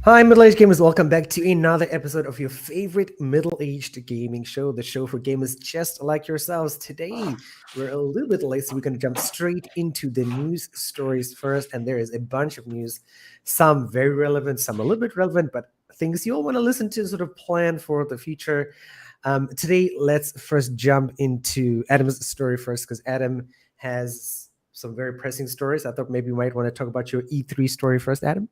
Hi, middle-aged gamers. Welcome back to another episode of your favorite middle-aged gaming show, the show for gamers just like yourselves. Today, we're a little bit late, so we're going to jump straight into the news stories first. And there is a bunch of news, some very relevant, some a little bit relevant, but things you'll want to listen to, sort of plan for the future. Today, let's first jump into Adam's story first, because Adam has some very pressing stories. I thought maybe you might want to talk about your E3 story first, Adam.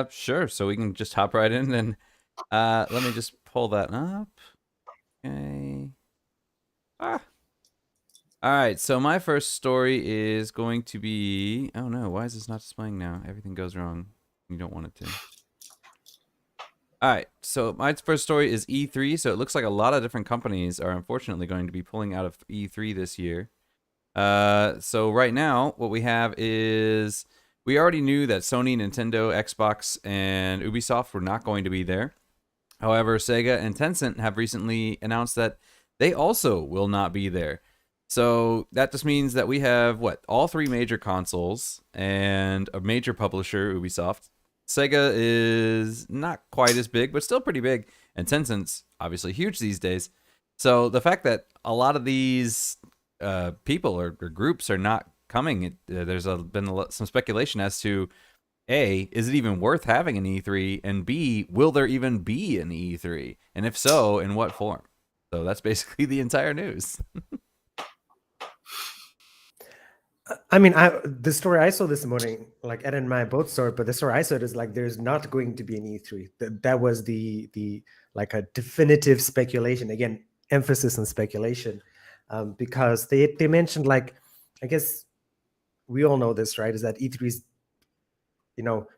Sure. So we can just hop right in and let me just pull that up. Okay. Ah. All right. So my first story is going to be. Oh no! Why is this not displaying now? Everything goes wrong. You don't want it to. All right. So my first story is E3. So it looks like a lot of different companies are unfortunately going to be pulling out of E3 this year. So right now, what we have is we already knew that Sony, Nintendo, Xbox, and Ubisoft were not going to be there. However, Sega and Tencent have recently announced that they also will not be there. So that just means that we have all three major consoles and a major publisher, Ubisoft. Sega is not quite as big, but still pretty big, and Tencent's obviously huge these days. So the fact that a lot of these people or groups are not coming, there's been some speculation as to a, is it even worth having an E3? And B, will there even be an E3? And if so, in what form? So that's basically the entire news. I mean, the story I saw this morning, like Ed and I both saw it, but the story I saw it is like there's not going to be an E3. That was the like a definitive speculation. Again, emphasis on speculation, because they mentioned, like, I guess we all know this, right? Is that E3's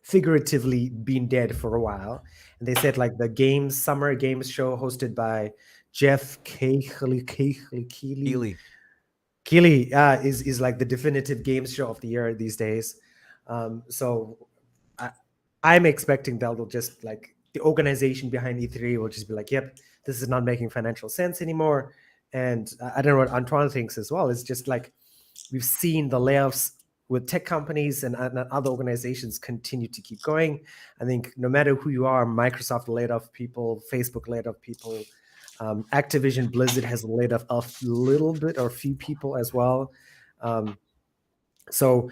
figuratively been dead for a while, and they said like the summer games show hosted by Jeff Keighley Keely. Keighley is like the definitive games show of the year these days. So I, I'm expecting that will just like the organization behind E3 will just be like, yep, this is not making financial sense anymore. And I don't know what Antoine thinks as well. It's just like we've seen the layoffs with tech companies and other organizations continue to keep going. I think no matter who you are, Microsoft laid off people, Facebook laid off people, Activision Blizzard has laid off a little bit or a few people as well. Um, so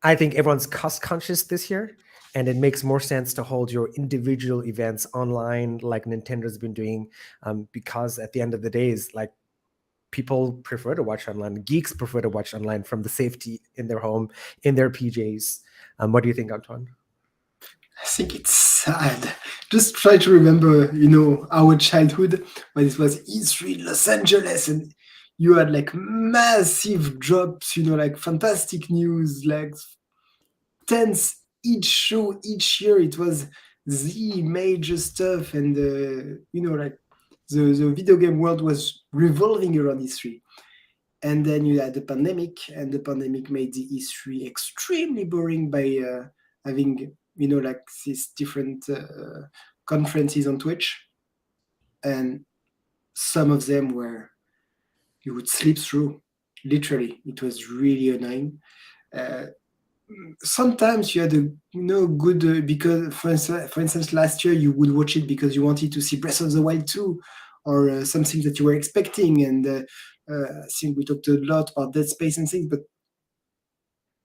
I think everyone's cost conscious this year, and it makes more sense to hold your individual events online, like Nintendo's been doing, because at the end of the day, is like people prefer to watch online. Geeks prefer to watch online from the safety in their home, in their PJs. What do you think, Antoine? I think it's sad. Just try to remember, our childhood when it was E3 Los Angeles and you had like massive drops, like fantastic news, like tense each show each year. It was the major stuff, and like the video game world was revolving around E3. And then you had the pandemic, and the pandemic made the E3 extremely boring by having like these different conferences on Twitch, and some of them were you would sleep through. Literally, it was really annoying. Uh, Sometimes you had a good because for instance last year you would watch it because you wanted to see Breath of the Wild 2 or something that you were expecting, and I think we talked a lot about Dead Space and things, but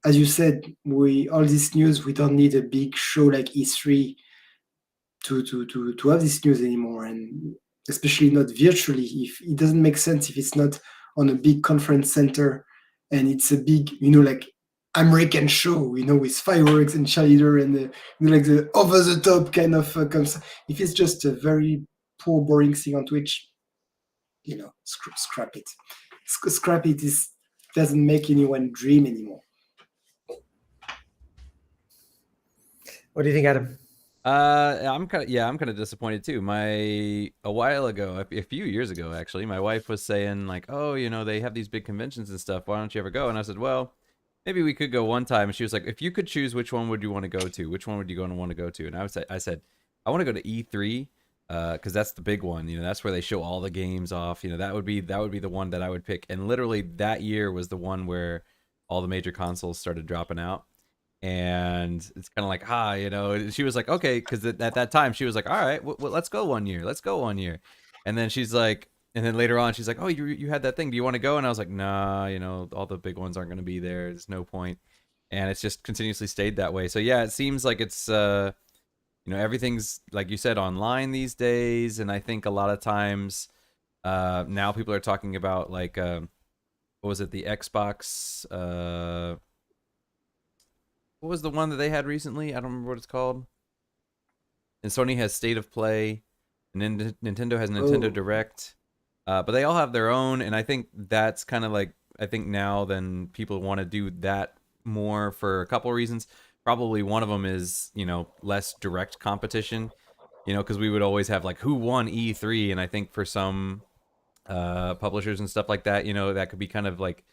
as you said, we all this news, we don't need a big show like E3 to have this news anymore, and especially not virtually. If it doesn't make sense if it's not on a big conference center and it's a big, like American show, with fireworks and cheerleader and like the over the top kind of if it's just a very poor, boring thing on Twitch, scrap it. Scrap it is doesn't make anyone dream anymore. What do you think, Adam? I'm kind of disappointed too. A while ago, a few years ago actually, my wife was saying like, "Oh, they have these big conventions and stuff. Why don't you ever go?" And I said, "Well, maybe we could go one time." And she was like, "If you could choose, which one would you want to go to? Which one would you want to go to?" And I said, "I want to go to E3 because that's the big one. That's where they show all the games off. That would be the one that I would pick." And literally that year was the one where all the major consoles started dropping out. and it's kind of like, you know. And she was like, okay, because at that time she was like, all right, let's go 1 year, let's go 1 year. And then she's like, and then later on she's like, oh, you had that thing, do you want to go? And I was like, nah, you know, all the big ones aren't going to be there, there's no point. And it's just continuously stayed that way. So yeah, it seems like it's you know, everything's like you said online these days. And I think a lot of times now people are talking about like what was it, the Xbox what was the one that they had recently? I don't remember what it's called. And Sony has State of Play, and Nintendo has Nintendo Oh. Direct. But they all have their own, and I think that's kind of like, I think now then people want to do that more for a couple of reasons. Probably one of them is, you know, less direct competition. You know, because we would always have like who won E3, and I think for some publishers and stuff like that, you know, that could be kind of like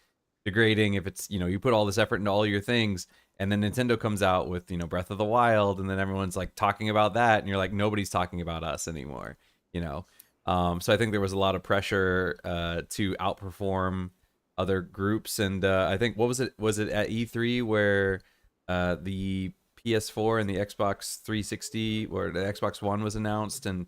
degrading if it's, you know, you put all this effort into all your things, and then Nintendo comes out with, you know, Breath of the Wild, and then everyone's like talking about that, and you're like, nobody's talking about us anymore, you know. So I think there was a lot of pressure to outperform other groups. And I think, what was it? Was it at E3 where the PS4 and the Xbox 360 or the Xbox One was announced, and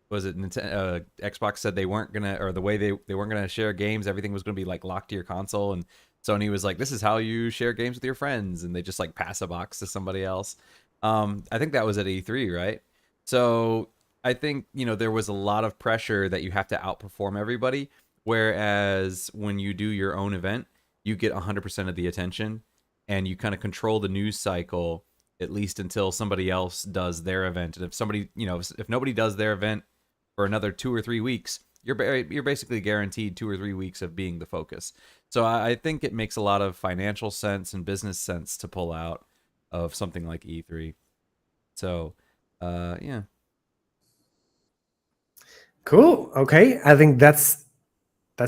was it Xbox said they weren't gonna, or the way they weren't gonna share games, everything was gonna be like locked to your console, and Sony was like, this is how you share games with your friends, and they just like pass a box to somebody else. I think that was at E3, right? So I think, you know, there was a lot of pressure that you have to outperform everybody, whereas when you do your own event, you get 100% of the attention, and you kind of control the news cycle, at least until somebody else does their event. And if somebody, you know, if nobody does their event for another 2 or 3 weeks, you're basically guaranteed 2 or 3 weeks of being the focus. So I think it makes a lot of financial sense and business sense to pull out of something like E3. So yeah. Cool. Okay, I think that's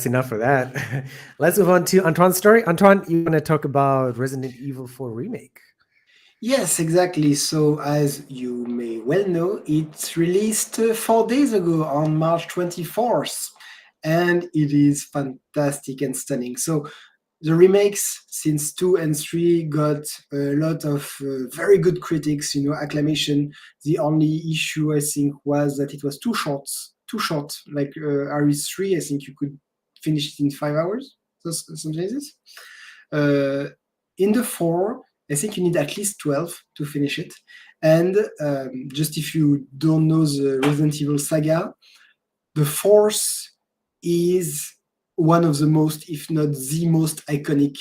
enough for that. Let's move on to Antoine's story. Antoine, you want to talk about Resident Evil 4 Remake? Yes, exactly. So, as you may well know, it's released 4 days ago on March 24th, and it is fantastic and stunning. So, the remakes since 2 and 3 got a lot of very good critics, you know, acclamation. The only issue, I think, was that it was too short. Too short. Like Aris 3, I think you could finish it in 5 hours, so, something like this. Uh, in the 4, I think you need at least 12 to finish it. And just if you don't know the Resident Evil saga, the fourth is one of the most, if not the most iconic,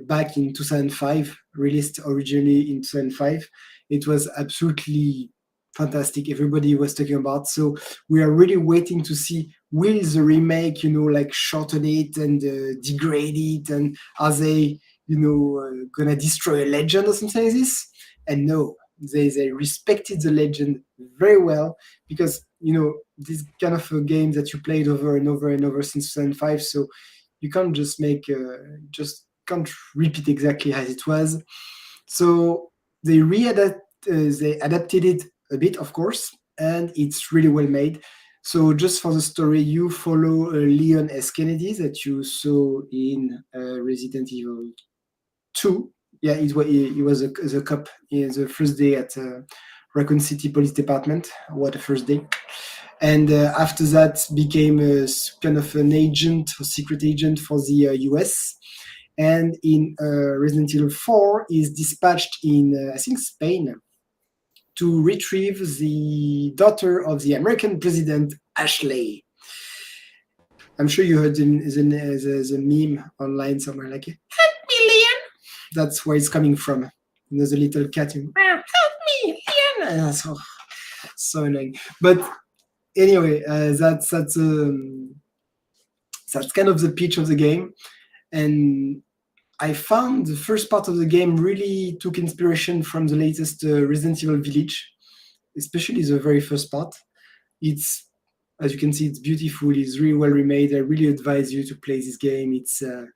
back in 2005, released originally in 2005. It was absolutely fantastic. Everybody was talking about. So we are really waiting to see, will the remake, you know, like shorten it and degrade it, and are they, you know, gonna destroy a legend or something like this? And no, they respected the legend very well, because you know this kind of a game that you played over and over and over since 2005, so you can't just make just can't repeat exactly as it was. So they adapted it a bit, of course, and it's really well made. So just for the story, you follow Leon S. Kennedy that you saw in Resident Evil 2. Yeah, he was the cop in the first day at Raccoon City Police Department. What a first day! And after that, became a kind of an agent, a secret agent for the US. And in Resident Evil 4, is dispatched in I think Spain to retrieve the daughter of the American president, Ashley. I'm sure you heard the meme online somewhere like, "Help me, Leon." That's where it's coming from. You know, the little cat. Help me, Leon. So annoying. But anyway, that's kind of the pitch of the game, and I found the first part of the game really took inspiration from the latest Resident Evil Village, especially the very first part. It's, as you can see, it's beautiful. It's really well remade. I really advise you to play this game. It's a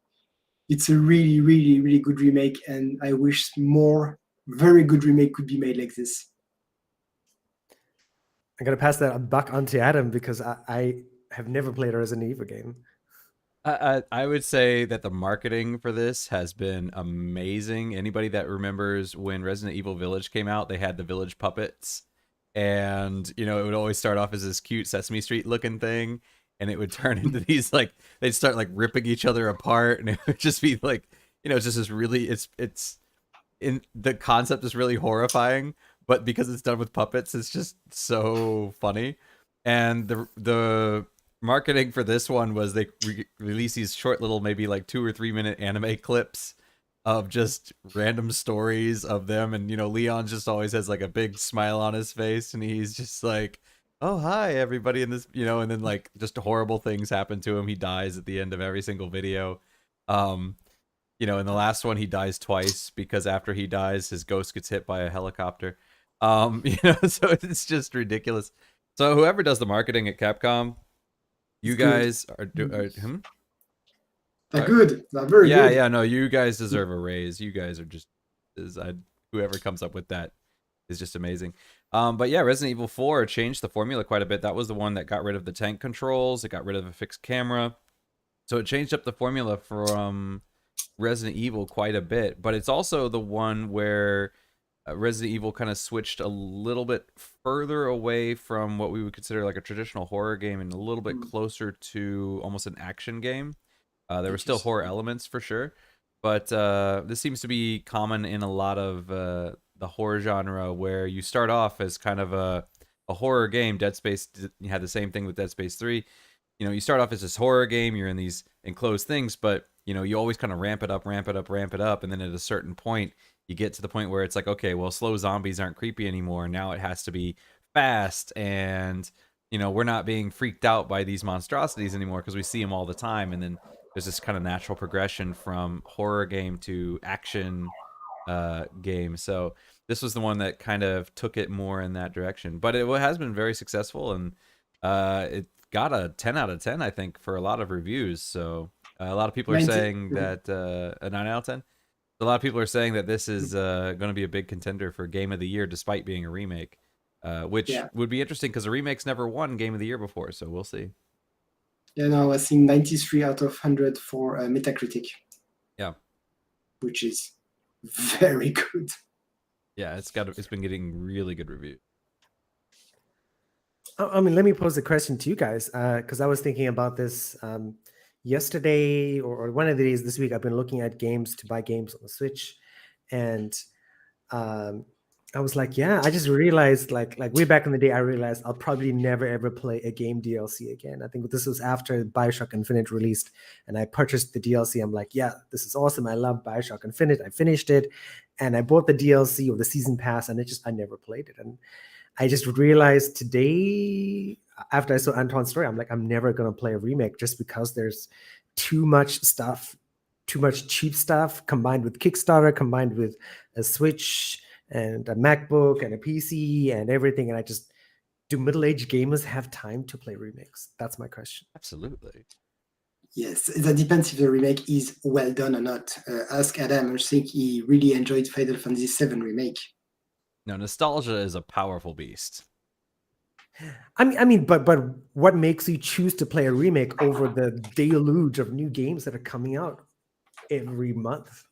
really, really, really good remake, and I wish more very good remake could be made like this. I'm gonna pass that back on to Adam because I have never played a Resident Evil game. I would say that the marketing for this has been amazing. Anybody that remembers when Resident Evil Village came out, they had the village puppets, and it would always start off as this cute Sesame Street looking thing, and it would turn into these like they'd start like ripping each other apart, and it would just be like it's just this really it's in the concept is really horrifying, but because it's done with puppets, it's just so funny. And the marketing for this one was they release these short little maybe like 2 or 3 minute anime clips of just random stories of them, and Leon just always has like a big smile on his face, and he's just like, oh hi everybody in this, and then like just horrible things happen to him. He dies at the end of every single video. um in the last one, he dies twice because after he dies, his ghost gets hit by a helicopter. So it's just ridiculous. So whoever does the marketing at Capcom, you It's good. guys are They're Sorry? good. They're very Yeah, good. yeah, no, you guys deserve a raise. You guys are just whoever comes up with that is just amazing. But yeah, Resident Evil 4 changed the formula quite a bit. That was the one that got rid of the tank controls. It got rid of a fixed camera. So it changed up the formula from Resident Evil quite a bit, but it's also the one where Resident Evil kind of switched a little bit further away from what we would consider like a traditional horror game and a little bit closer to almost an action game. There were still horror elements for sure, but this seems to be common in a lot of the horror genre, where you start off as kind of a horror game. Dead Space had the same thing with Dead Space 3. You start off as this horror game, you're in these enclosed things, but you always kind of ramp it up, ramp it up, ramp it up, and then at a certain point, you get to the point where it's like, okay, well, slow zombies aren't creepy anymore. Now it has to be fast, and we're not being freaked out by these monstrosities anymore because we see them all the time. And then there's this kind of natural progression from horror game to action game. So this was the one that kind of took it more in that direction, but it has been very successful, and it got a 10 out of 10, I think, for a lot of reviews. So a lot of people are 90. saying that a 9 out of 10. A lot of people are saying that this is going to be a big contender for Game of the Year, despite being a remake, which Yeah. would be interesting because a remake's never won Game of the Year before. So we'll see. Yeah, no, I was seeing 93 out of 100 for Metacritic. Yeah. Which is very good. Yeah, it's been getting really good reviews. I mean, let me pose a question to you guys, because I was thinking about this yesterday or one of the days this week. I've been looking at games to buy games on the Switch, and I was like, yeah, I just realized, like way back in the day, I realized I'll probably never ever play a game DLC again. I think this was after BioShock Infinite released, and I purchased the DLC. I'm like, yeah, this is awesome. I love BioShock Infinite. I finished it, and I bought the DLC or the season pass, and I never played it. And I just realized today, after I saw Antoine's story, I'm like, I'm never gonna play a remake just because there's too much stuff, too much cheap stuff combined with Kickstarter, combined with a Switch and a MacBook and a PC and everything. And do middle-aged gamers have time to play remakes? That's my question. Absolutely. Yes, that depends if the remake is well done or not. Ask Adam. I think he really enjoyed Final Fantasy VII Remake. No, nostalgia is a powerful beast. I mean, but what makes you choose to play a remake over the deluge of new games that are coming out every month?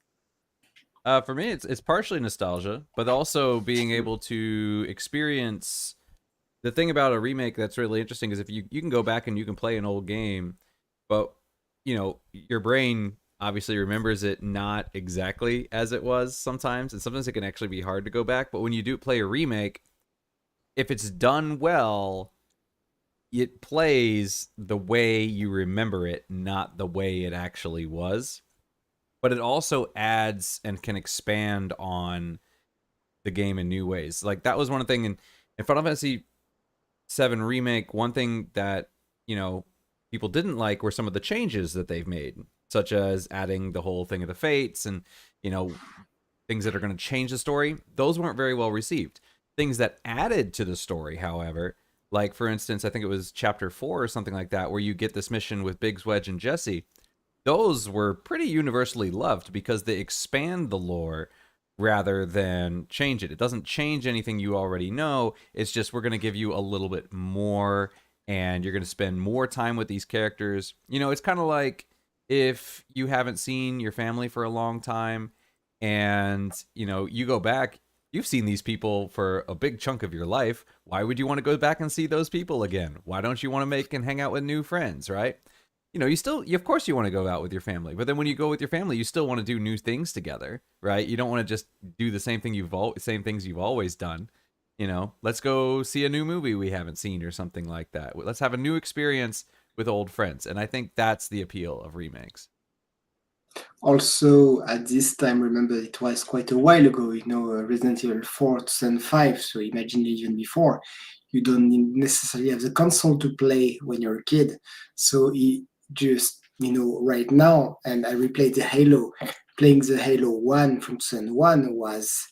For me, it's partially nostalgia, but also being able to experience. The thing about a remake that's really interesting is if you can go back and you can play an old game, but your brain obviously remembers it not exactly as it was sometimes, and sometimes it can actually be hard to go back. But when you do play a remake, if it's done well, it plays the way you remember it, not the way it actually was. But it also adds and can expand on the game in new ways. Like that was one thing in Final Fantasy VII Remake. One thing that people didn't like were some of the changes that they've made, such as adding the whole thing of the fates and things that are going to change the story. Those weren't very well received. Things that added to the story, however, like for instance, I think it was chapter 4 or something like that, where you get this mission with Biggs, Wedge, and Jesse. Those were pretty universally loved because they expand the lore rather than change it. It doesn't change anything you already know. It's just we're going to give you a little bit more, and you're going to spend more time with these characters. It's kind of like if you haven't seen your family for a long time and, you go back, you've seen these people for a big chunk of your life. Why would you want to go back and see those people again? Why don't you want to make and hang out with new friends, right? Of course you want to go out with your family, but then when you go with your family, you still want to do new things together, right? You don't want to just do the same things you've always done. Let's go see a new movie we haven't seen or something like that. Let's have a new experience with old friends. And I think that's the appeal of remakes. Also, at this time, remember it was quite a while ago, Resident Evil 4 and 5, so imagine even before. You don't necessarily have the console to play when you're a kid. So it just, right now, and I replayed the Halo, playing the Halo 1 from 2001 was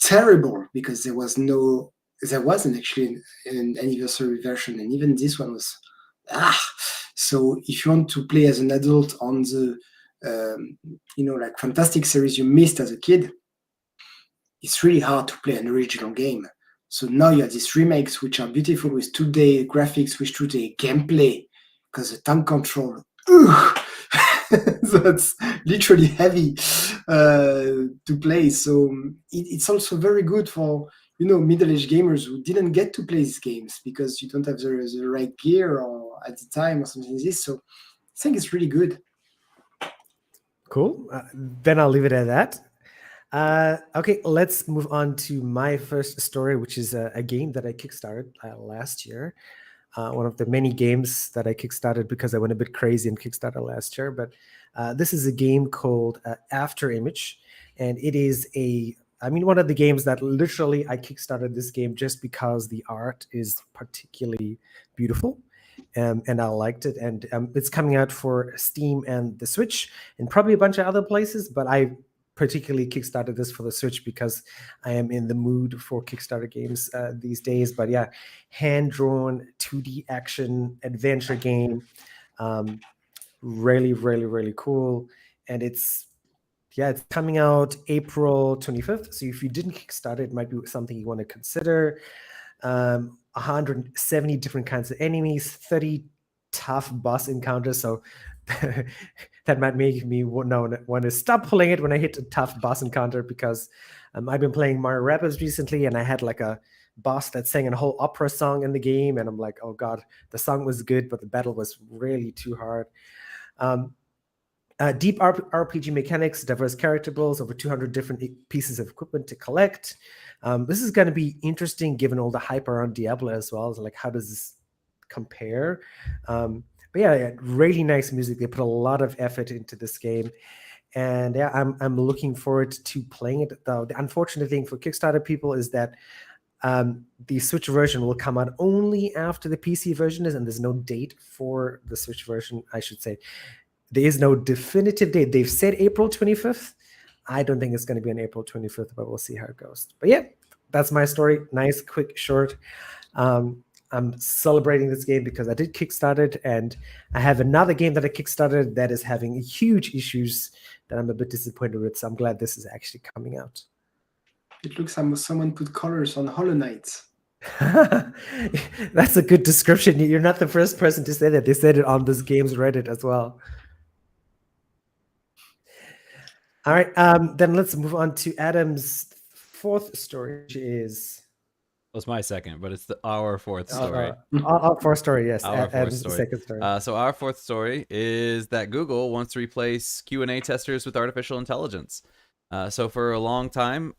terrible because there wasn't actually an anniversary version, and even this one was, ah. So if you want to play as an adult on the like fantastic series you missed as a kid, it's really hard to play an original game. So now you have these remakes which are beautiful with 2D graphics, with 2D gameplay, because the tank control, that's literally heavy to play. So it's also very good for middle-aged gamers who didn't get to play these games because you don't have the right gear or at the time or something like this. So I think it's really good. Cool. Then I'll leave it at that. Okay, let's move on to my first story, which is a game that I kickstarted last year. One of the many games that I kickstarted because I went a bit crazy and kickstarted last year. But this is a game called After Image, and it is one of the games that literally I kickstarted this game just because the art is particularly beautiful. And I liked it, and it's coming out for Steam and the Switch and probably a bunch of other places, but I particularly kickstarted this for the Switch because I am in the mood for Kickstarter games these days. But yeah, hand-drawn 2D action adventure game, really, really, really cool. And it's coming out April 25th. So if you didn't Kickstarter, it might be something you want to consider. 170 different kinds of enemies, 30 tough boss encounters. So that might make me want to stop playing it when I hit a tough boss encounter, because I've been playing Mario Rabbids recently, and I had like a boss that sang a whole opera song in the game, and I'm like, oh god, the song was good, but the battle was really too hard. Deep RPG mechanics, diverse character builds, over 200 different pieces of equipment to collect. This is going to be interesting given all the hype around Diablo as well. So like, how does this compare? But yeah, really nice music. They put a lot of effort into this game. And yeah, I'm looking forward to playing it. Though the unfortunate thing for Kickstarter people is that the Switch version will come out only after the PC version is, and there's no date for the Switch version, I should say. There is no definitive date. They've said April 25th. I don't think it's going to be on April 25th, but we'll see how it goes. But yeah, that's my story. Nice, quick, short. I'm celebrating this game because I did Kickstarter it, and I have another game that I Kickstarted that is having huge issues that I'm a bit disappointed with. So I'm glad this is actually coming out. It looks like someone put colors on Hollow Knight. That's a good description. You're not the first person to say that. They said it on this game's Reddit as well. All right, then let's move on to Adam's fourth story, which is... Well, it's my second, but it's our fourth story. Our fourth story, yes. Our fourth story. Second story. So our fourth story is that Google wants to replace Q&A testers with artificial intelligence. So for a long time,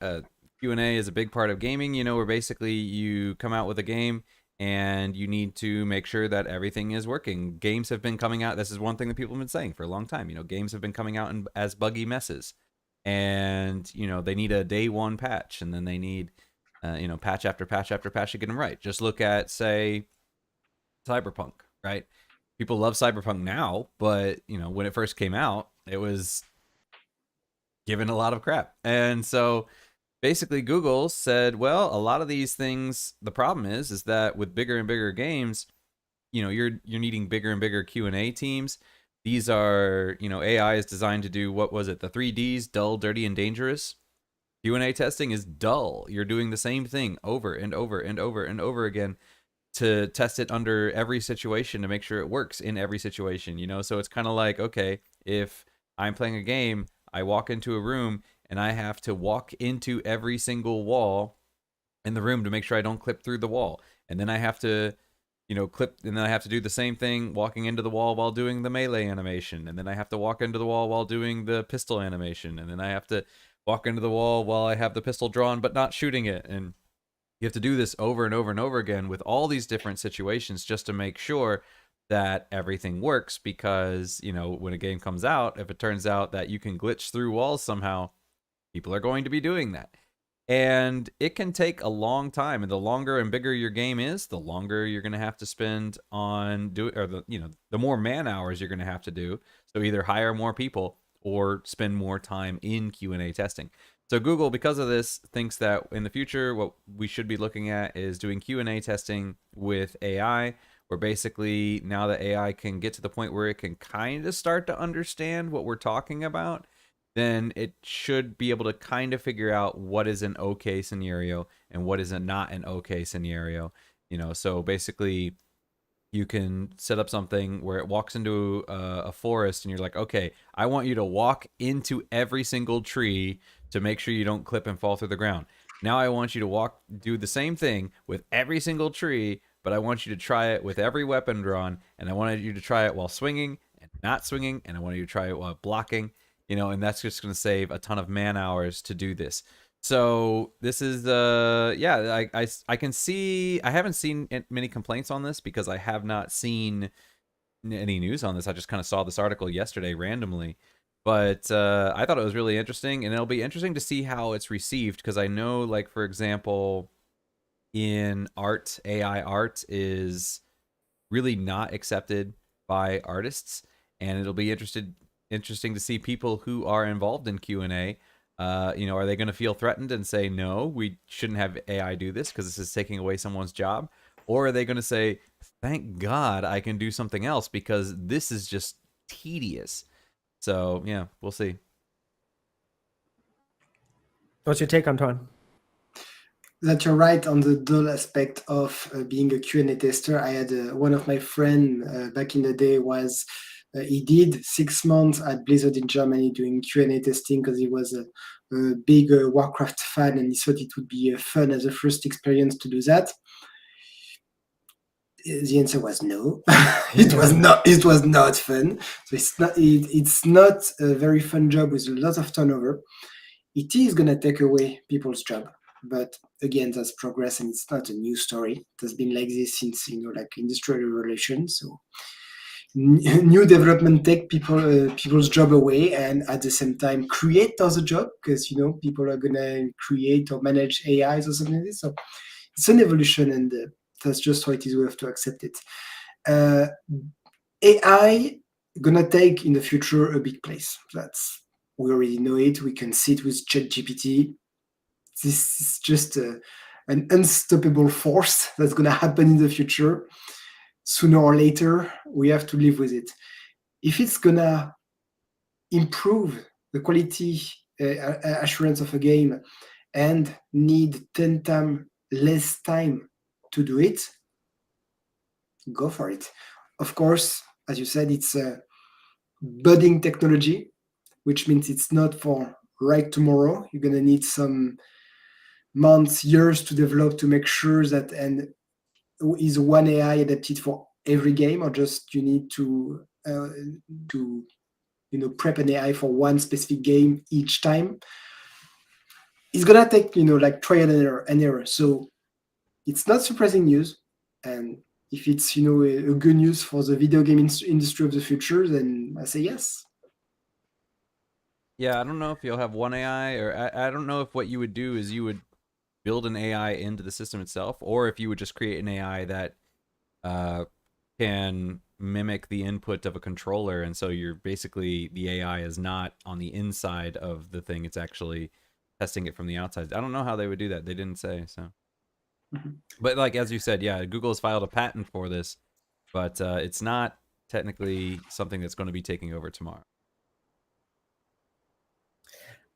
Q&A is a big part of gaming, where basically you come out with a game and you need to make sure that everything is working. Games have been coming out. This is one thing that people have been saying for a long time. Games have been coming out as buggy messes. And, they need a day one patch, and then they need, patch after patch after patch to get them right. Just look at, say, Cyberpunk, right? People love Cyberpunk now, but, when it first came out, it was given a lot of crap. And so basically Google said, well, a lot of these things, the problem is that with bigger and bigger games, you're needing bigger and bigger Q&A teams. These are, AI is designed to do, what was it? The 3Ds, dull, dirty, and dangerous. Q&A testing is dull. You're doing the same thing over and over and over and over again to test it under every situation to make sure it works in every situation, So it's kind of like, okay, if I'm playing a game, I walk into a room and I have to walk into every single wall in the room to make sure I don't clip through the wall. And then I have to, clip, and then I have to do the same thing walking into the wall while doing the melee animation. And then I have to walk into the wall while doing the pistol animation. And then I have to walk into the wall while I have the pistol drawn but not shooting it. And you have to do this over and over and over again with all these different situations just to make sure that everything works, because when a game comes out, if it turns out that you can glitch through walls somehow, people are going to be doing that. And it can take a long time, and the longer and bigger your game is, the longer you're going to have to spend on the more man hours you're going to have to do. So either hire more people or spend more time in Q&A testing. So Google, because of this, thinks that in the future what we should be looking at is doing Q&A testing with AI, where basically now that AI can get to the point where it can kind of start to understand what we're talking about, then it should be able to kind of figure out what is an okay scenario and what is not an okay scenario. So basically you can set up something where it walks into a forest and you're like, okay, I want you to walk into every single tree to make sure you don't clip and fall through the ground. Now I want you to do the same thing with every single tree, but I want you to try it with every weapon drawn, and I wanted you to try it while swinging and not swinging, and I wanted you to try it while blocking, and that's just going to save a ton of man hours to do this. So this is I can see, I haven't seen many complaints on this because I have not seen any news on this. I just kind of saw this article yesterday randomly, but I thought it was really interesting, and it'll be interesting to see how it's received, because I know, like, for example, in art, AI art is really not accepted by artists, and it'll be interesting to see people who are involved in Q&A. Are they going to feel threatened and say, no, we shouldn't have AI do this because this is taking away someone's job? Or are they going to say, thank God I can do something else because this is just tedious? So, yeah, we'll see. What's your take, Antoine? That you're right on the dull aspect of being a Q&A tester. I had one of my friend back in the day was he did 6 months at Blizzard in Germany doing Q&A testing because he was a big Warcraft fan, and he thought it would be fun as a first experience to do that. The answer was no. It was not. It was not fun. So it's not a very fun job with a lot of turnover. It is gonna take away people's job, but again, that's progress, and it's not a new story. It has been like this since like industrial revolution. So new development take people's job away, and at the same time create other job, because people are gonna create or manage AIs or something like this. So it's an evolution, and that's just how it is. We have to accept it. AI gonna take in the future a big place. We already know it. We can see it with ChatGPT. This is just an unstoppable force that's gonna happen in the future. Sooner or later, we have to live with it. If it's gonna improve the quality assurance of a game and need 10 times less time to do it, go for it. Of course, as you said, it's a budding technology, which means it's not for right tomorrow. You're going to need some months, years to develop to make sure that, and is one AI adapted for every game, or just you need to prep an AI for one specific game each time. It's gonna take like trial and error. So it's not surprising news, and if it's a good news for the video game industry of the future, then I say yes. Yeah, I don't know if you'll have one AI, or I don't know if what you would do is you would build an AI into the system itself, or if you would just create an AI that can mimic the input of a controller, and so you're basically, the AI is not on the inside of the thing, it's actually testing it from the outside. I don't know how they would do that. They didn't say. So but like, as you said, yeah, Google has filed a patent for this, but it's not technically something that's going to be taking over tomorrow.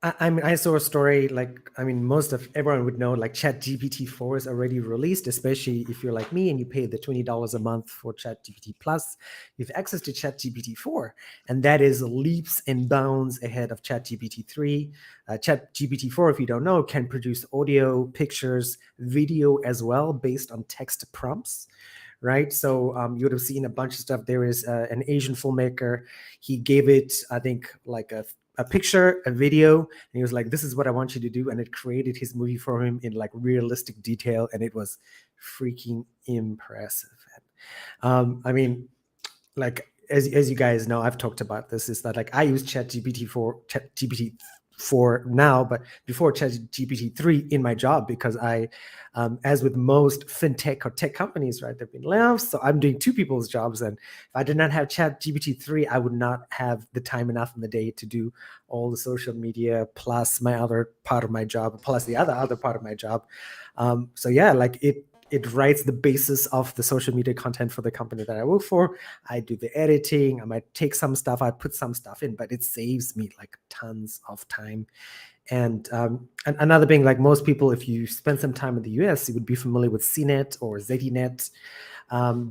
I mean, I saw a story like, I mean, most of everyone would know like ChatGPT 4 is already released, especially if you're like me and you pay the $20 a month for ChatGPT Plus. You have access to ChatGPT 4, and that is leaps and bounds ahead of ChatGPT 3. ChatGPT 4, if you don't know, can produce audio, pictures, video as well based on text prompts. Right. So you would have seen a bunch of stuff. There is an Asian filmmaker. He gave it, I think, like a picture, a video, and he was like, "This is what I want you to do," and it created his movie for him in like realistic detail, and it was freaking impressive. I mean, like as you guys know, I've talked about this. Is that like I use ChatGPT for now, but before ChatGPT 3 in my job because I, as with most fintech or tech companies, right, there've been layoffs, so I'm doing two people's jobs, and if I did not have ChatGPT 3, I would not have the time enough in the day to do all the social media plus my other part of my job plus the other part of my job. So yeah, like it writes the basis of the social media content for the company that I work for. I do the editing. I might take some stuff, I put some stuff in, but it saves me like tons of time. And another thing, like most people, if you spend some time in the US, you would be familiar with CNET or ZDNet.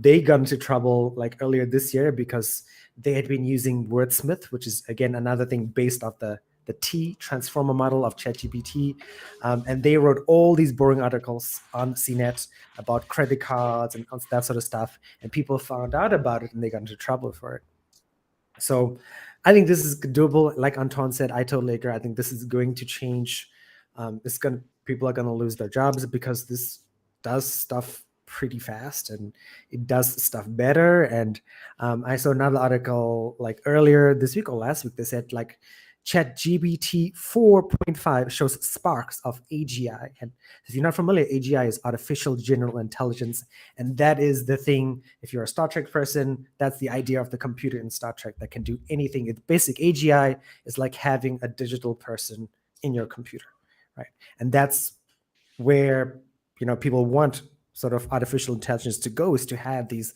They got into trouble like earlier this year because they had been using Wordsmith, which is again another thing based off the T transformer model of ChatGPT. And they wrote all these boring articles on CNET about credit cards and that sort of stuff. And people found out about it and they got into trouble for it. So I think this is doable. Like Antoine said, I totally agree. I think this is going to change. People are going to lose their jobs because this does stuff pretty fast and it does stuff better. And I saw another article like earlier this week or last week. They said like ChatGPT 4.5 shows sparks of AGI. And if you're not familiar, AGI is artificial general intelligence. And that is the thing, if you're a Star Trek person, that's the idea of the computer in Star Trek that can do anything. It's basic AGI is like having a digital person in your computer, right? And that's where, people want sort of artificial intelligence to go, is to have these,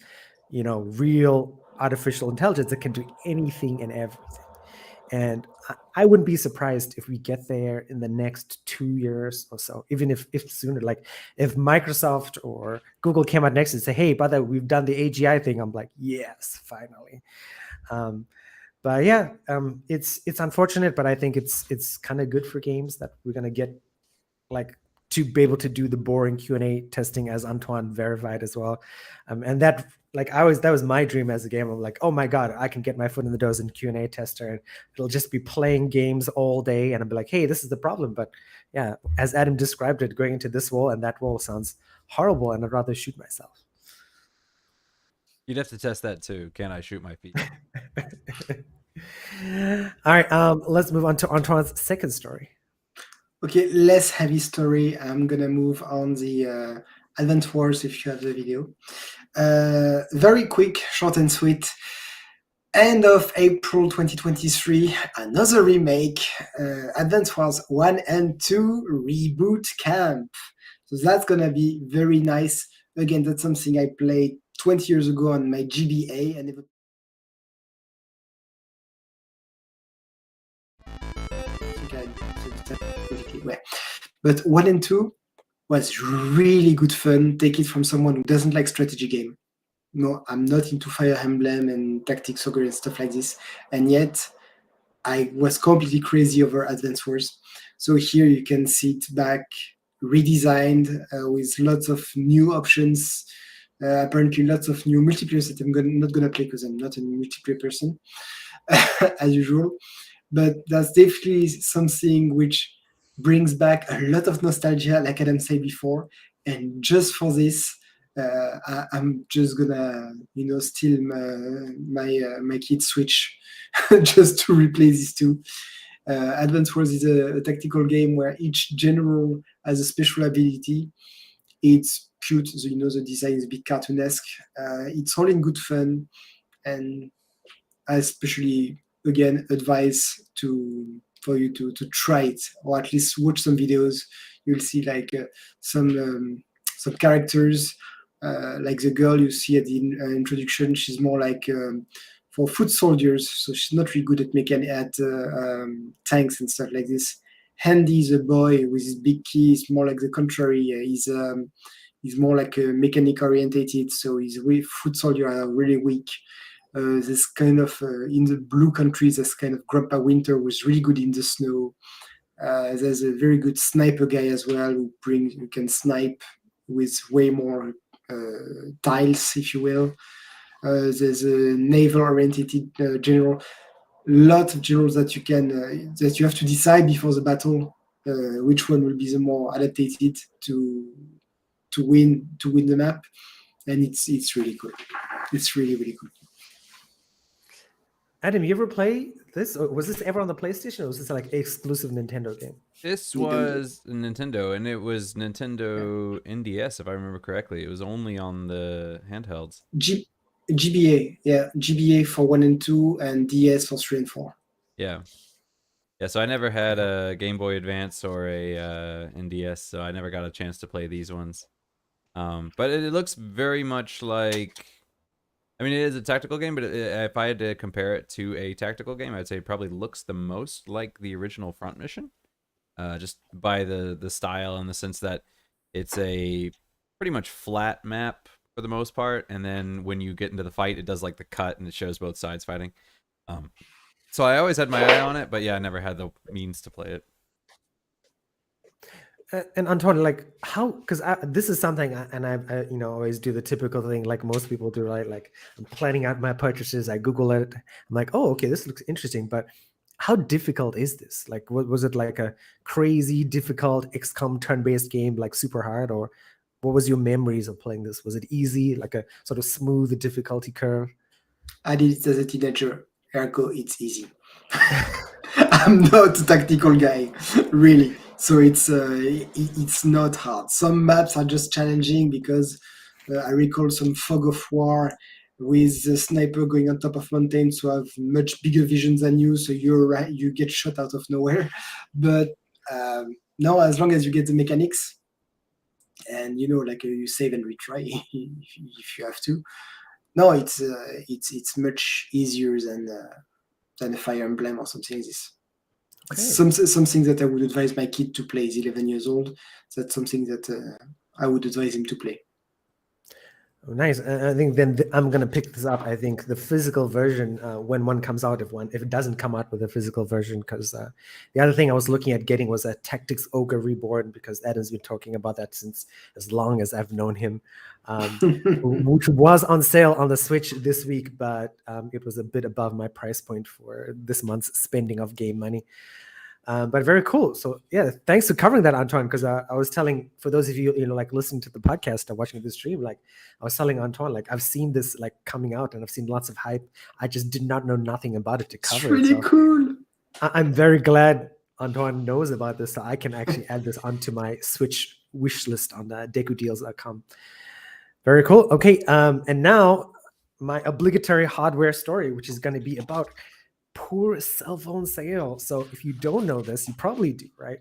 real artificial intelligence that can do anything and everything. And I wouldn't be surprised if we get there in the next 2 years or so, even if sooner. Like if Microsoft or Google came out next and say, "Hey, by the way, we've done the AGI thing," I'm like, yes, finally. But yeah, it's unfortunate, but I think it's kind of good for games that we're gonna get like to be able to do the boring Q&A testing, as Antoine verified as well. And that, like, that was my dream as a gamer. I'm like, oh my God, I can get my foot in the door as a Q&A tester and it'll just be playing games all day. And I'll be like, hey, this is the problem. But yeah, as Adam described it, going into this wall and that wall sounds horrible and I'd rather shoot myself. You'd have to test that too. Can I shoot my feet? All right, let's move on to Antoine's second story. Okay, less heavy story. I'm gonna move on the Advance Wars if you have the video. Very quick, short and sweet. End of April 2023, another remake, Advance Wars 1 and 2 Reboot Camp. So that's gonna be very nice. Again, that's something I played 20 years ago on my GBA and never. But 1 and 2 was really good fun. Take it from someone who doesn't like strategy game. No, I'm not into Fire Emblem and Tactics Ogre and stuff like this. And yet, I was completely crazy over Advance Wars. So here you can see it back, redesigned with lots of new options. Apparently, lots of new multiplayer that I'm not going to play because I'm not a multiplayer person, as usual. But that's definitely something which brings back a lot of nostalgia, like Adam said before. And just for this, I'm just gonna, steal my kid's Switch just to replay these two. Advance Wars is a tactical game where each general has a special ability. It's cute, so the design is a bit cartoonesque. It's all in good fun, and I especially again advise for you to try it, or at least watch some videos. You'll see like some characters, like the girl you see at the introduction. She's more like for foot soldiers, so she's not really good at making tanks and stuff like this. Handy is a boy with his big key. It's more like the contrary. He's more like mechanic orientated, so his foot soldiers are really weak. This kind of in the blue countries, this kind of Grandpa Winter was really good in the snow. There's a very good sniper guy as well who can snipe with way more tiles, if you will. There's a naval oriented general. Lots of generals that you have to decide before the battle which one will be the more adapted to win the map, and it's really cool. It's really cool. Adam, you ever play this? Or was this ever on the PlayStation, or was this like exclusive Nintendo game? This Nintendo. was Nintendo, and it was Nintendo NDS, if I remember correctly. It was only on the handhelds. GBA, yeah, GBA for 1 and 2, and DS for 3 and 4. Yeah. Yeah, so I never had a Game Boy Advance or a NDS, so I never got a chance to play these ones. But it looks very much like... I mean, it is a tactical game, but if I had to compare it to a tactical game, I'd say it probably looks the most like the original Front Mission. Just by the style and the sense that it's a pretty much flat map for the most part, and then when you get into the fight, it does like the cut and it shows both sides fighting. So I always had my eye on it, but yeah, I never had the means to play it. And Antoine, like how? Because this is something, I always do the typical thing, like most people do, right? Like I'm planning out my purchases. I Google it. I'm like, oh, okay, this looks interesting, but how difficult is this? Like, what was it, like a crazy difficult XCOM turn-based game, like super hard, or what was your memories of playing this? Was it easy, like a sort of smooth difficulty curve? I did it as a teenager. Ergo, it's easy. I'm not a tactical guy, really. So it's not hard. Some maps are just challenging because I recall some Fog of War with the sniper going on top of mountains who have much bigger vision than you, so you get shot out of nowhere. But no, as long as you get the mechanics and like you save and retry if you have to. No, it's much easier than a Fire Emblem or something like this. Okay. Something that I would advise my kid to play. He's 11 years old. That's something that I would advise him to play. Oh, nice. I think then I'm gonna pick this up. I think the physical version, when one comes out, if it doesn't come out with a physical version, because the other thing I was looking at getting was a Tactics Ogre Reborn, because Adam's been talking about that since as long as I've known him, which was on sale on the Switch this week, but it was a bit above my price point for this month's spending of game money. But very cool. So yeah, thanks for covering that, Antoine. Because I was telling, for those of you like listening to the podcast or watching the stream, like I was telling Antoine, like I've seen this like coming out and I've seen lots of hype. I just did not know nothing about it to cover. It's really cool. I'm very glad Antoine knows about this, so I can actually add this onto my Switch wish list on DekuDeals.com. Very cool. Okay, and now my obligatory hardware story, which is going to be about poor cell phone sale. So if you don't know this, you probably do, right?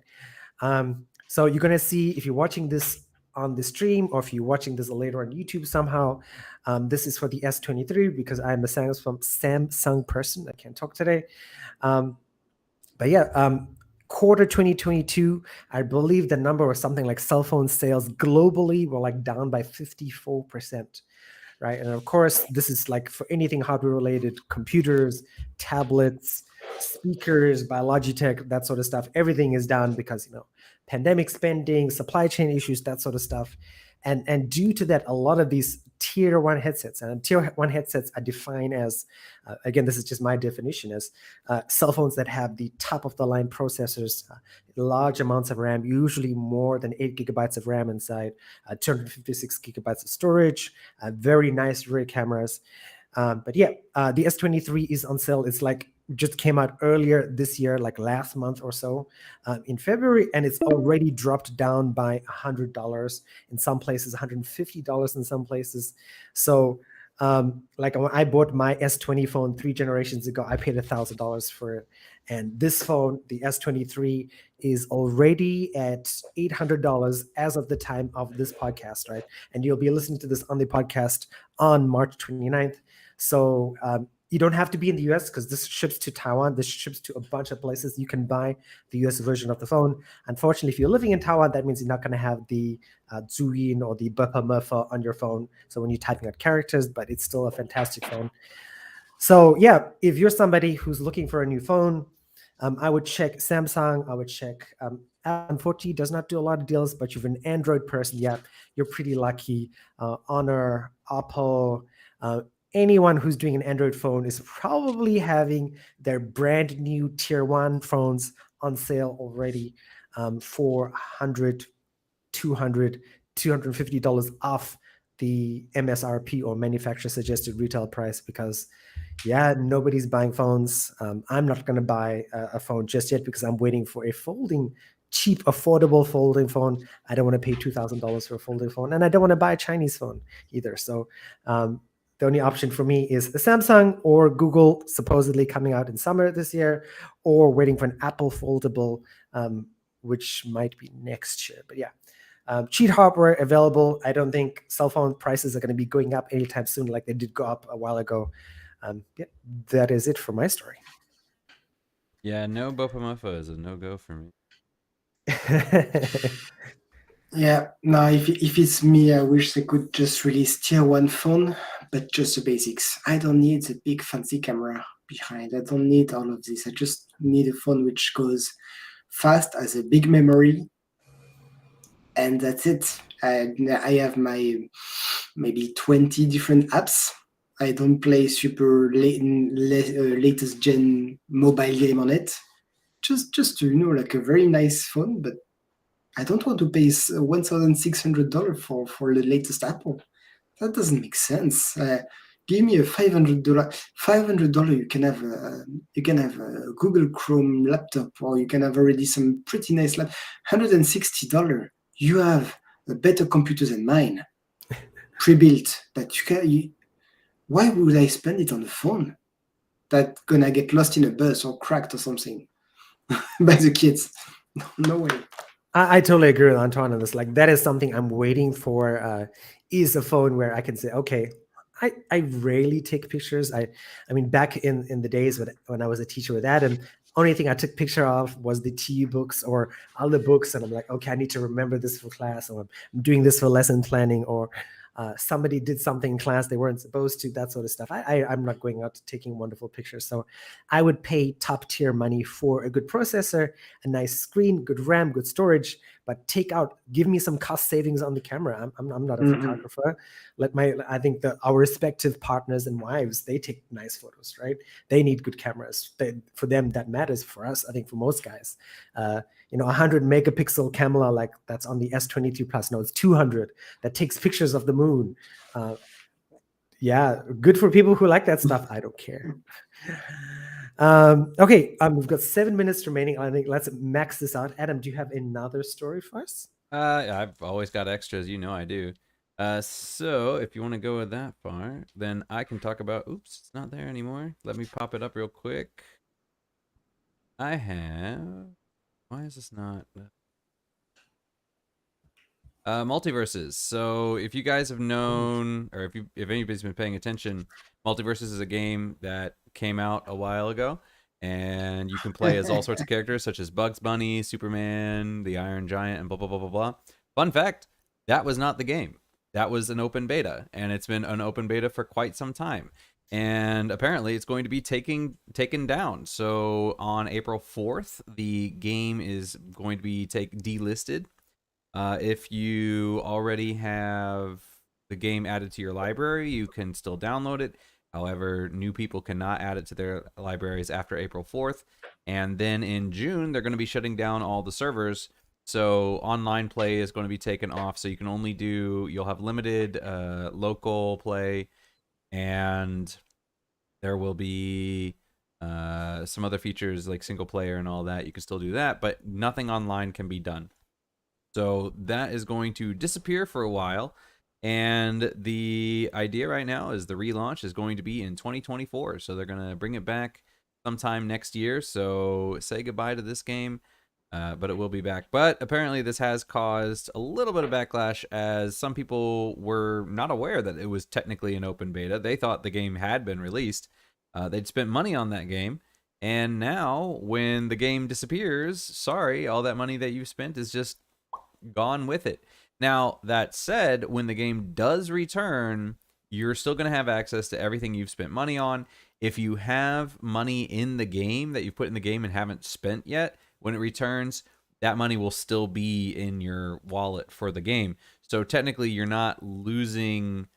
So you're gonna see, if you're watching this on the stream or if you're watching this later on YouTube somehow, this is for the S23 because I'm a Samsung person. I can't talk today. But yeah, quarter 2022, I believe the number was something like cell phone sales globally were like down by 54%. Right. And of course, this is like for anything hardware related, computers, tablets, speakers, by Logitech, that sort of stuff. Everything is down because, pandemic spending, supply chain issues, that sort of stuff. And due to that, a lot of these tier one headsets, and tier one headsets are defined as, again, this is just my definition, as cell phones that have the top of the line processors, large amounts of RAM, usually more than 8 gigabytes of RAM inside, 256 gigabytes of storage, very nice rear cameras. But yeah, the S23 is on sale. It's like just came out earlier this year, like last month or so, in February, and it's already dropped down by $100 in some places, $150 in some places. So like when I bought my S20 phone 3 generations ago, I paid $1,000 for it. And this phone, the S23, is already at $800 as of the time of this podcast, right? And you'll be listening to this on the podcast on March 29th. So You don't have to be in the US because this ships to Taiwan. This ships to a bunch of places. You can buy the US version of the phone. Unfortunately, if you're living in Taiwan, that means you're not going to have the Zhuyin or the Bepamurfa on your phone. So when you're typing out characters, but it's still a fantastic phone. So yeah, if you're somebody who's looking for a new phone, I would check Samsung. I would check unfortunately does not do a lot of deals, but you're an Android person, yeah, you're pretty lucky. Honor, Oppo, anyone who's doing an Android phone is probably having their brand new tier one phones on sale already for 100, 200, $250 off the MSRP or manufacturer suggested retail price because yeah, nobody's buying phones. I'm not going to buy a phone just yet because I'm waiting for a cheap, affordable folding phone. I don't want to pay $2,000 for a folding phone, and I don't want to buy a Chinese phone either. So the only option for me is the Samsung or Google, supposedly coming out in summer this year, or waiting for an Apple foldable, which might be next year. But yeah. Cheap hardware available. I don't think cell phone prices are going to be going up anytime soon like they did go up a while ago. Yeah, that is it for my story. Yeah, no Bopamuffa is a no-go for me. Yeah, no, if it's me, I wish they could just release tier one phone, but just the basics. I don't need the big fancy camera behind. I don't need all of this. I just need a phone which goes fast, has a big memory, and that's it. I have my maybe 20 different apps. I don't play super latest gen mobile game on it. Just like a very nice phone, but I don't want to pay $1,600 for the latest Apple. That doesn't make sense. Give me a $500. $500, you can have a Google Chrome laptop, or you can have already some pretty nice laptop. $160, you have a better computer than mine, pre-built. That why would I spend it on a phone that's gonna get lost in a bus or cracked or something by the kids? No way. I totally agree with Antoine on this. Like that is something I'm waiting for. Is a phone where I can say, okay, I rarely take pictures. I mean, back in the days when I was a teacher with Adam, only thing I took picture of was the TU books or other books, and I'm like, okay, I need to remember this for class, or I'm doing this for lesson planning, or somebody did something in class they weren't supposed to, that sort of stuff. I'm not going out taking wonderful pictures. So I would pay top tier money for a good processor, a nice screen, good RAM, good storage, but give me some cost savings on the camera. I'm not a photographer. I think that our respective partners and wives, they take nice photos, right? They need good cameras. For them, that matters. For us, I think for most guys, 100 megapixel camera like that's on the S22 Plus. No, it's 200 that takes pictures of the moon. Yeah, good for people who like that stuff. I don't care. Okay, we've got 7 minutes remaining. I think let's max this out. Adam, do you have another story for us? I've always got extras, I do. So if you want to go with that far, then I can talk about. Oops, it's not there anymore. Let me pop it up real quick. I have. Why is this not? Multiverses. So if you guys have known, or if anybody's been paying attention, Multiverses is a game that came out a while ago, and you can play as all sorts of characters such as Bugs Bunny, Superman, the Iron Giant, and blah blah blah blah blah. Fun fact: that was not the game. That was an open beta, and it's been an open beta for quite some time. And apparently, it's going to be taken down. So on April 4th, the game is going to be delisted. If you already have the game added to your library, you can still download it. However, new people cannot add it to their libraries after April 4th. And then in June, they're going to be shutting down all the servers. So online play is going to be taken off. So you'll have limited local play, and there will be some other features like single player and all that. You can still do that, but nothing online can be done. So that is going to disappear for a while. And the idea right now is the relaunch is going to be in 2024. So they're going to bring it back sometime next year. So say goodbye to this game, but it will be back. But apparently this has caused a little bit of backlash, as some people were not aware that it was technically an open beta. They thought the game had been released. They'd spent money on that game, and now when the game disappears, sorry, all that money that you've spent is just gone with it. Now, that said, when the game does return, you're still going to have access to everything you've spent money on. If you have money in the game that you've put in the game and haven't spent yet, when it returns, that money will still be in your wallet for the game. So technically, you're not losing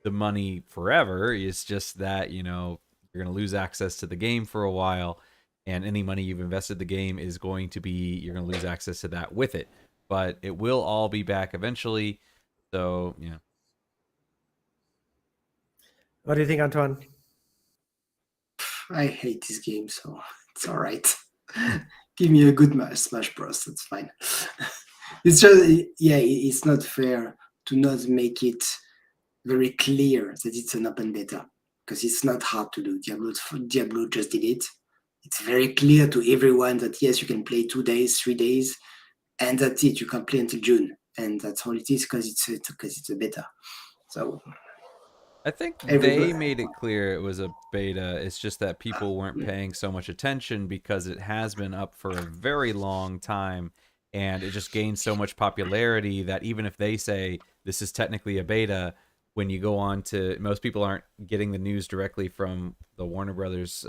the money forever. It's just that, you're going to lose access to the game for a while, and any money you've invested the game is going to be, you're going to lose access to that with it. But it will all be back eventually. So, yeah. What do you think, Antoine? I hate this game, so it's all right. Give me a good Smash Bros. That's fine. It's just, yeah, it's not fair to not make it very clear that it's an open beta, because it's not hard to do. Diablo just did it. It's very clear to everyone that yes, you can play 2 days, 3 days, and that's it. You can play until June, and that's all it is because it's a beta. So I think everybody, they made it clear it was a beta. It's just that people weren't paying so much attention because it has been up for a very long time, and it just gained so much popularity that even if they say this is technically a beta, when you go on to, most people aren't getting the news directly from the Warner Brothers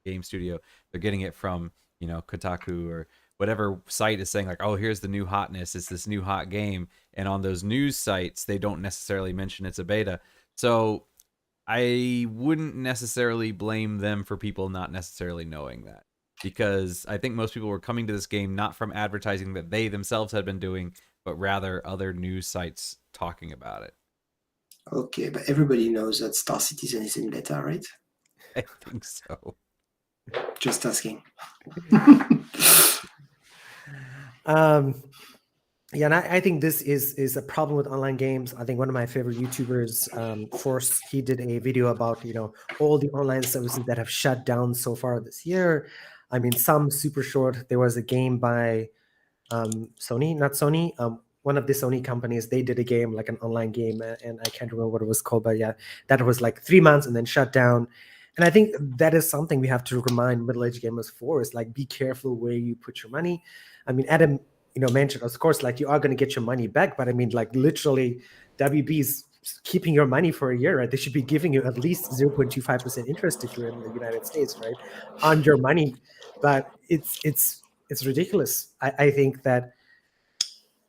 game studio. They're getting it from, Kotaku or whatever site is saying like, oh, here's the new hotness. It's this new hot game. And on those news sites, they don't necessarily mention it's a beta. So I wouldn't necessarily blame them for people not necessarily knowing that, because I think most people were coming to this game not from advertising that they themselves had been doing, but rather other news sites talking about it. okay, but everybody knows that Star Citizen is in beta, right? I think so. Just asking. Yeah, and I think this is a problem with online games. I think one of my favorite YouTubers, Force, he did a video about all the online services that have shut down so far this year. I mean, some super short. There was a game by Sony, not Sony. One of the Sony companies, they did a game, like an online game, and I can't remember what it was called, but yeah, that was like 3 months and then shut down. And I think that is something we have to remind middle-aged gamers for, is like, be careful where you put your money. I mean, Adam, mentioned, of course, like, you are going to get your money back, but I mean, like, literally, WB is keeping your money for a year, right? They should be giving you at least 0.25% interest if you're in the United States, right, on your money. But it's ridiculous. I think that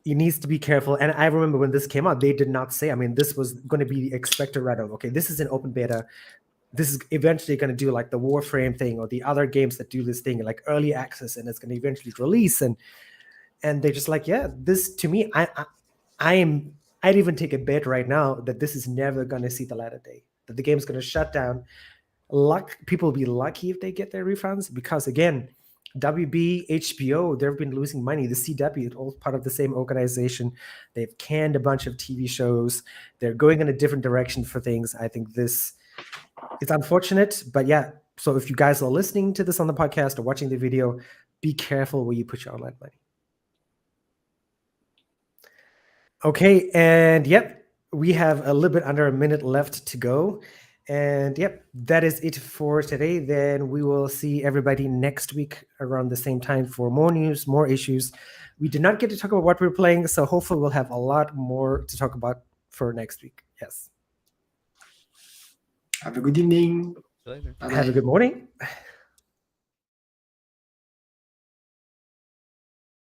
you needs to be careful. And I remember when this came out, they did not say, I mean, this was going to be the expected write-off. Okay, this is an open beta. This is eventually going to do like the Warframe thing or the other games that do this thing, like early access, and it's going to eventually release. And they're just like, yeah, this, to me, I'd even take a bet right now that this is never going to see the light of day, that the game's going to shut down. People will be lucky if they get their refunds, because again, WB, HBO, they've been losing money. The CW is all part of the same organization. They've canned a bunch of TV shows. They're going in a different direction for things. I think it's unfortunate, but yeah. So if you guys are listening to this on the podcast or watching the video, be careful where you put your online money. Okay, and yep, we have a little bit under a minute left to go. And yep, that is it for today. Then we will see everybody next week around the same time for more news, more issues. We did not get to talk about what we're playing, so hopefully we'll have a lot more to talk about for next week. Yes. Have a good evening. Later. Bye-bye. Have a good morning.